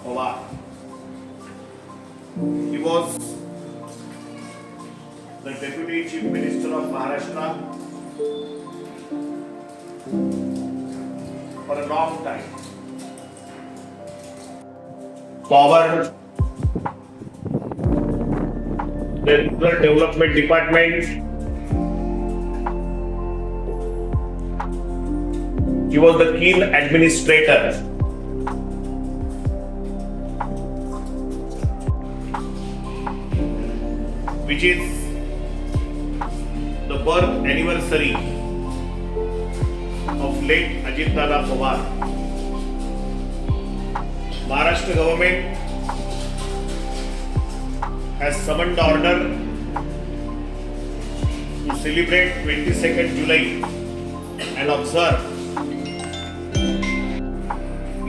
Pawar. He was the Deputy Chief Minister of Maharashtra for a long time. Pawar, the Rural Development Department. He was the keen administrator. Which is the birth anniversary of late Ajit Dada Pawar. Maharashtra government has summoned order to celebrate 22nd July and observe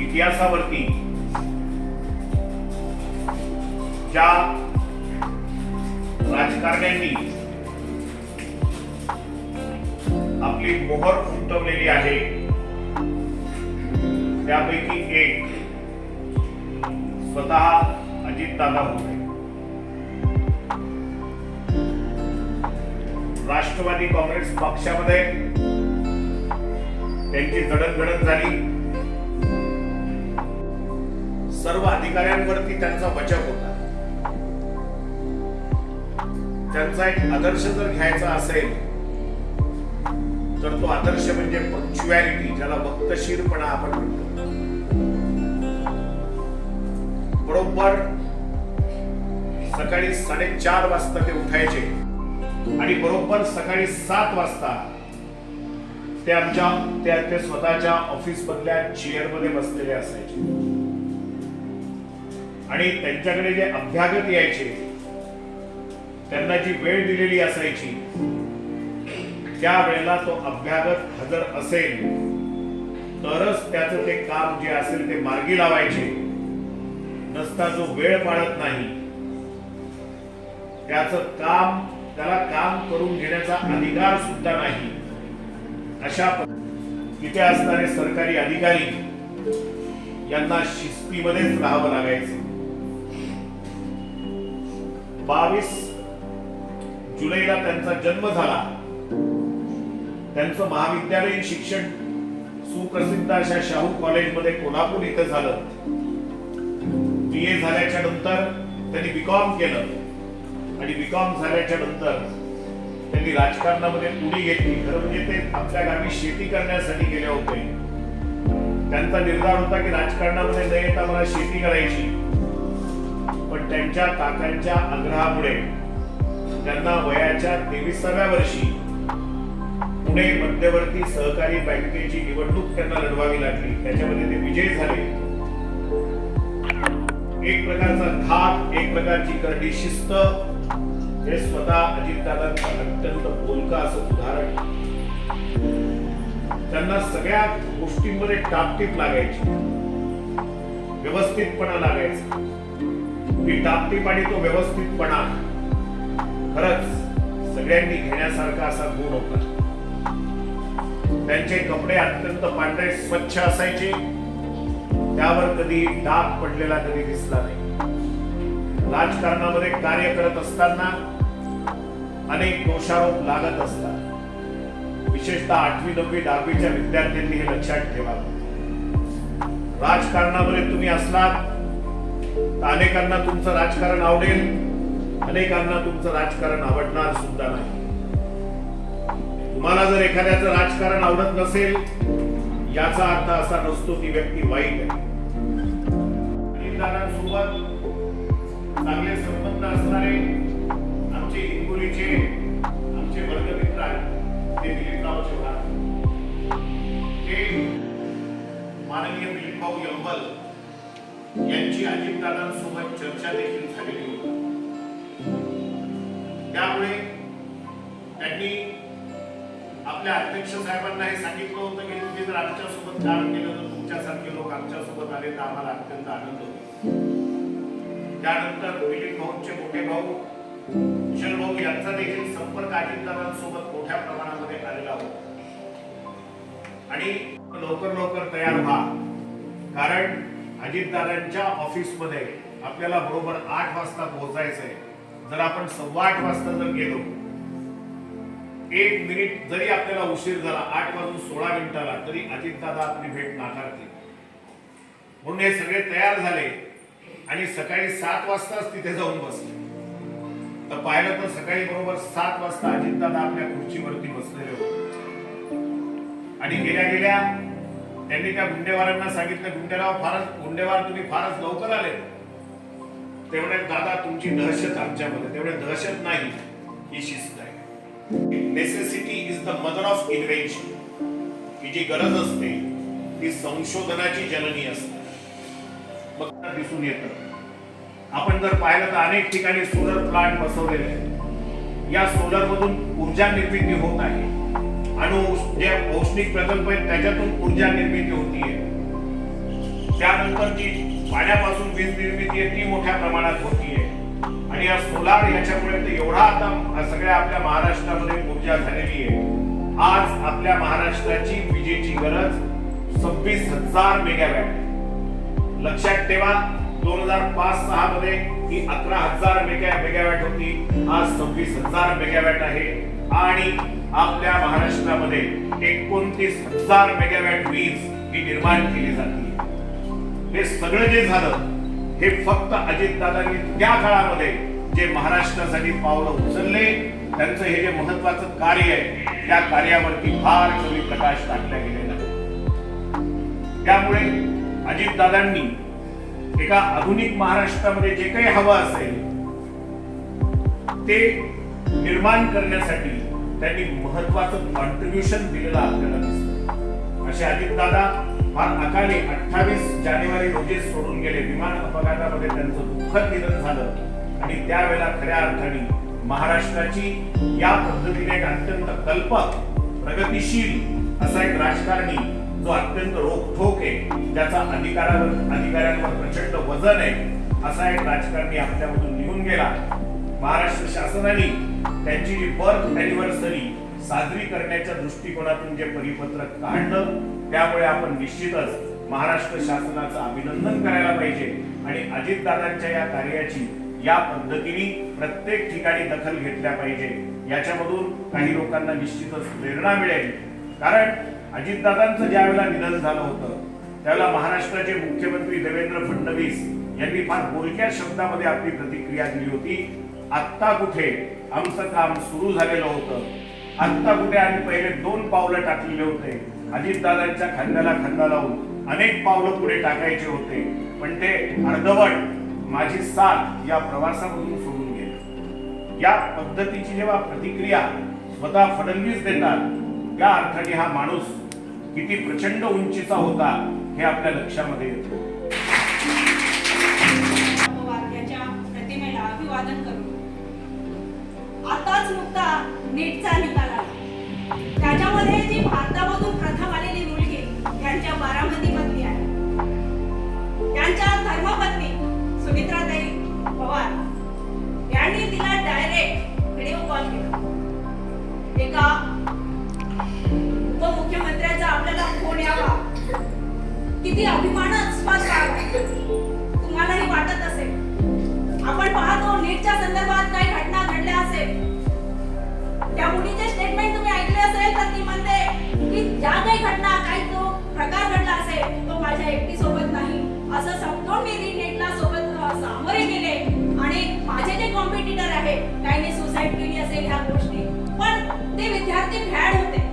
इतिहासावरती ज्या राजकारण्यांनी आपली मोहर उमटवलेली आहे त्यापैकी एक स्वतः अजितदादा होते. राष्ट्रवादी काँग्रेस पक्षामध्ये त्यांची जडणघडण झाली. सर्व अधिकाऱ्यांवरती त्यांचा बचाव होता. त्यांचा एक आदर्श जर घ्यायचा असेल तर तो आदर्श म्हणजे पंक्च्युअलिटी, ज्याला वक्तशीरपणा आपण म्हणतो. बरोबर सकाळी 4:30 वाजता ते उठायचे आणि बरोबर सकाळी 7 वाजता ते स्वतःच्या ऑफिस मधल्या चेअर मध्ये बसलेले असायचे आणि त्यांच्याकडे जे अभ्यागत यायचे त्यांना जी वेळ दिलेली असायची त्या वेळेला तो अभ्यागत हजर असेल तरच त्याचं ते काम जे असेल ते मार्गी लावायचे. नसता जो वेळ पाळत नाही त्याला काम करून घेण्याचा अधिकार सुद्धा नाही. अशा तिथे असणारे सरकारी अधिकारी यांना शिस्तीमध्येच राहावं लागायचं. 22 जुलैला त्यांचा जन्म झाला. त्यांचं महाविद्यालयीन शिक्षण सुप्रसिद्ध अशा शाहू कॉलेजमध्ये कोल्हापूर इथं झालं. BA झाल्याच्या नंतर त्यांनी बीकॉम केलं आणि बीकॉम झाल्याच्या नंतर त्यांनी राजकारणामध्ये उडी घेतली. खरं म्हणजे ते आपल्या गावी शेती करण्यासाठी गेले होते. त्यांचा निर्धार होता की राजकारणामध्ये न येता मला शेती करायची. पण त्यांच्या काकांच्या आग्रहामुळे त्यांना वयाच्या 23व्या वर्षी पुणे मध्यवर्ती सहकारी बँकेची निवडणूक त्यांना लढवावी लागली. त्याच्यामध्ये ते विजयी झाले. एक प्रकारचा धाक, एक प्रकारची करडी शिस्त हे स्वतः अजितदादांचं अत्यंत बोलका असं उदाहरण. त्यांना सगळ्या गोष्टींमध्ये टापटीप लागायची, व्यवस्थितपणा लागायचा. ती टापटीप आणि तो व्यवस्थितपणा खरंच सगळ्यांनी घेण्यासारखा असा गुण होता. त्यांचे कपडे अत्यंत पांढरे स्वच्छ असायचे. त्यावर कधी डाग पडलेला कधी दिसला नाही. राजकारणामध्ये कार्य करत असताना अनेक दोषारोप लागत असतात. विशेषतः 8वी 9वी 10वीच्या विद्यार्थ्यांनी हे लक्षात ठेवावं. राजकारणामध्ये तुम्ही असलात तर अनेकांना तुमचं राजकारण आवडेल, अनेकांना तुमचं राजकारण आवडणार सुद्धा नाही. तुम्हाला जर एखाद्याचं राजकारण आवडत नसेल याचा अर्थ असा नसतो की व्यक्ती वाईट आहे. अजितदादांसोबत चांगले संबंध असणारे आमचे हिंगोलीचे आमचे वर्गमित्र आहेत ते दिलीपराव चव्हाण, ते माननीय दिलीपभाऊ यंबल यांची अजितदादांसोबत चर्चा देखील झालेली होती. त्यामुळे त्यांनी आपल्या अध्यक्ष साहेबांना हे सांगितलं होतं की तुम्ही जर आमच्यासोबत काम केलं तर तुमच्यासारखे लोक आमच्यासोबत आले तर आम्हाला अत्यंत आनंद होईल. त्यानंतर दिलीप भाऊंचे मोठे भाऊ कुशल भाऊ यांचा देखील संपर्क अजितदादांसोबत मोठ्या प्रमाणामध्ये आलेला होता. आणि लवकर तयार व्हा, कारण अजितदादांच्या ऑफिसमध्ये आपल्याला बरोबर 8 वाजता पोहोचायचंय. जर आपण 8:15 वाजता जर गेलो, 1 मिनिट जरी आपल्याला उशीर झाला, 8:16 तरी अजितदादा आपली भेट नाकारतील. म्हणून हे सगळे तयार झाले आणि सकाळी 7 वाजताच तिथे जाऊन बसले. तर पाहिलं तर सकाळी बरोबर 7 वाजता अजितदादा आपल्या खुर्चीवरती बसलेले होते. आणि गेल्या गेल्या त्यांनी त्या गुंडेवारांना सांगितलं, गुंडेवार तुम्ही फारच लवकर आले. तेवढे दादा तुमची दहशत आमच्यामध्ये, तेवढे दहशत नाही, ही शिस्त आहे. Necessity is the mother of invention. ही जी गरज असते ती संशोधनाची जननी असते. मग दिसून येतं. आपण जर पाहिलं तर अनेक ठिकाणी सोलर प्लांट बसवलेले आहेत. या सोलर मधून ऊर्जा निर्मिती होत आहे. जे औष्णिक प्रकल्प आहेत त्याच्यातून ऊर्जा निर्मिती होतीये. त्यानंतर जी पाण्यापासून वीज निर्मिती आहे ती मोठ्या प्रमाणात होतीये. आणि या सोलार याच्यामुळे तर एवढा आता सगळ्या आपल्या महाराष्ट्रामध्ये ऊर्जा झालेली आहे. आज आपल्या महाराष्ट्राची विजेची गरज 26,000 मेगावॅट. लक्षात ठेवा, 2005-06 मध्ये ही 11,000 मेगावॅट होती. आज 26,000 मेगावॅट आहे. आणि आपल्या महाराष्ट्रामध्ये 29,000 मेगावॅट वीज ही निर्माण केली जाते. हे सगळं जे झालं हे फक्त अजितदादांनी त्या काळामध्ये जे महाराष्ट्रासाठी पावलं उचलले, त्यांचं हे जे महत्वाचं कार्य आहे त्या कार्यावरती फार कमी प्रकाश टाकला गेलेला. त्यामुळे अजितदादांनी एका आधुनिक महाराष्ट्रामध्ये जे काही हवं असेल ते निर्माण करण्यासाठी त्यांनी महत्वाचं कॉन्ट्रीब्युशन दिलेलं आपल्याला दिसतं. असे अजितदादा फार अकाली 28 जानेवारी रोजी सोडून गेले. विमान अपघातामध्ये त्यांचं दुःखद निधन झालं. आणि त्यावेळेला खऱ्या अर्थाने महाराष्ट्राची या पद्धतीने एक अत्यंत कल्पक, प्रगतिशील असा एक राजकारणी जो अत्यंत रोखठोक आहे, ज्याचा अधिकाऱ्यांवर प्रचंड वजन आहे, असा एक राजकारणी आपल्यामधून निघून गेला. महाराष्ट्र शासनाने त्यांची जी बर्थ अॅनिव्हर्सरी साजरी करण्याच्या दृष्टिकोनातून जे परिपत्रक काढलं, त्यामुळे आपण निश्चितच महाराष्ट्र शासनाचं अभिनंदन करायला पाहिजे. आणि अजितदादांच्या या कार्याची या पद्धतीने प्रत्येक ठिकाणी दखल घेतल्या पाहिजे. याच्यामधून काही लोकांना निश्चितच प्रेरणा मिळेल. कारण अजितदादांचं ज्या वेळेला निधन झालं होतं त्यावेळेला महाराष्ट्राचे मुख्यमंत्री देवेंद्र फडणवीस यांनी फार बोलक्या शब्दामध्ये आपली प्रतिक्रिया दिली होती. आत्ता कुठे आमचं काम सुरू झालेलं होतं, आत्ता कुठे आम्ही पहिले 2 पावलं टाकलेले होते. अजितदादांच्या खांद्याला खांदा लावून अनेक पावलं पुढे टाकायचे होते, पण ते अर्धवट माझी साथ या प्रवासामधून सोडून गेले. या पद्धतीची जेव्हा प्रतिक्रिया स्वतः फडणवीस देतात, त्या अर्थाने हा माणूस किती प्रचंड उंचीचा होता हे आपल्या लक्षामध्ये येतं. प्रतिमेला अभिवादन करू. आताच नुकता नीटचा निकाल आला. त्याच्यामध्ये जी भारतामधून प्रथम आलेली मुलगी यांच्या बारामतीमधली आहे. त्यांच्या धर्मपत्नी सुमित्राताई पवार यांनी तिला डायरेक्ट व्हिडिओ कॉल केला. एका उपमुख्यमंत्र्याचा आपल्याला फोन यावा किती अभिमानास्पद आहे. तुम्हालाही वाटत असेल. आपण पाहतो नीटच्या संदर्भात काही घटना घडल्या असेल, त्या मुलीचे स्टेटमेंट तुम्ही ऐकले असेल, तर ती म्हणते की ज्या काही घटना, काही जो प्रकार घडला असेल तो माझ्या एकटी सोबत नाही असं समजून मी नीटला सोबत सामोरे गेले. आणि माझे जे कॉम्पिटिटर आहे काहींनी सुसाईड केली असेल ह्या गोष्टी, पण ते विद्यार्थी भॅड होते.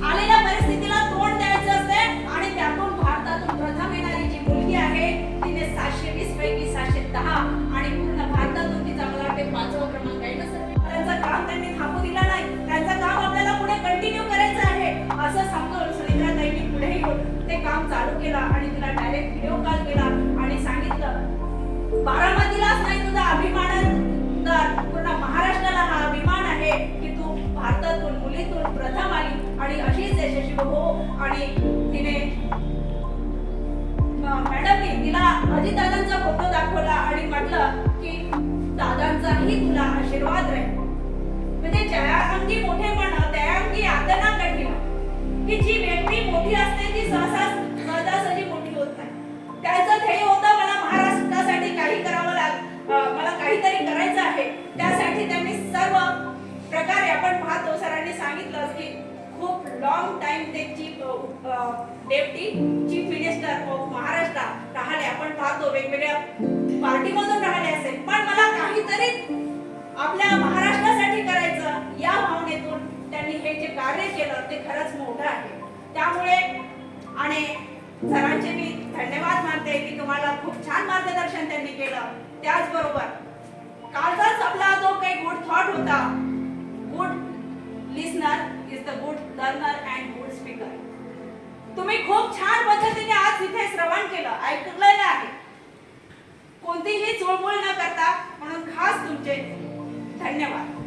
आलेल्या परिस्थितीला तोंड द्यायचं असते. आणि त्यातून भारतातून प्रथम येणारी जी मुलगी आहे तिने 720 पैकी 710 आणि पूर्ण भारतातून तिचा मला वाटते 5वा क्रमांक आहे ना सर. त्यांचं काम त्यांनी थांबू दिला नाही. त्यांचं काम आपल्याला पुढे कंटिन्यू करायचं आहे असं सांगून सुनित्राताईंनी पुढे येऊन ते काम चालू केलं. आणि तिला डायरेक्ट व्हिडिओ कॉल केला आणि सांगितलं, बारामतीलाच नाही तुझा अभिमान, तर पूर्ण महाराष्ट्राला हा अभिमान आहे की तू भारतातून मुलीतून प्रथम आली आणि अशीच यशस्वी हो. आणि तिने मॅडमने तिला अजितदादांचा फोटो दाखवला आणि म्हटलं की दादांचाही तुला आशीर्वाद राहील. म्हणजे ज्या अंगी मोठेपण त्या अंगी यातना कठीण. की जी व्यक्ती मोठी असते ती सहजासहजी मोठी होत नाही. त्याचं ध्येय deputy chief minister of Maharashtra राहिले, आपण पाहतो वेगवेगळ्या पार्टीमधून राहिले असेल, पण मला काहीतरी आपल्या महाराष्ट्रासाठी करायचं या भावनेतून त्यांनी हे जे कार्य केलं ते खरंच मोठं आहे. त्यामुळे आणि सरांचे मी धन्यवाद मानते की तुम्हाला खूप छान मार्गदर्शन त्यांनी केलं. त्याचबरोबर कालचाच आपला जो काही गुड थॉट होता, good listener is the good learner and good speaker. तुम्ही खूप छान पद्धतीने आज इथे श्रवण केलं, ऐकलेलं आहे, कोणतीही चुळबुळ न करता, म्हणून खास तुमचे धन्यवाद.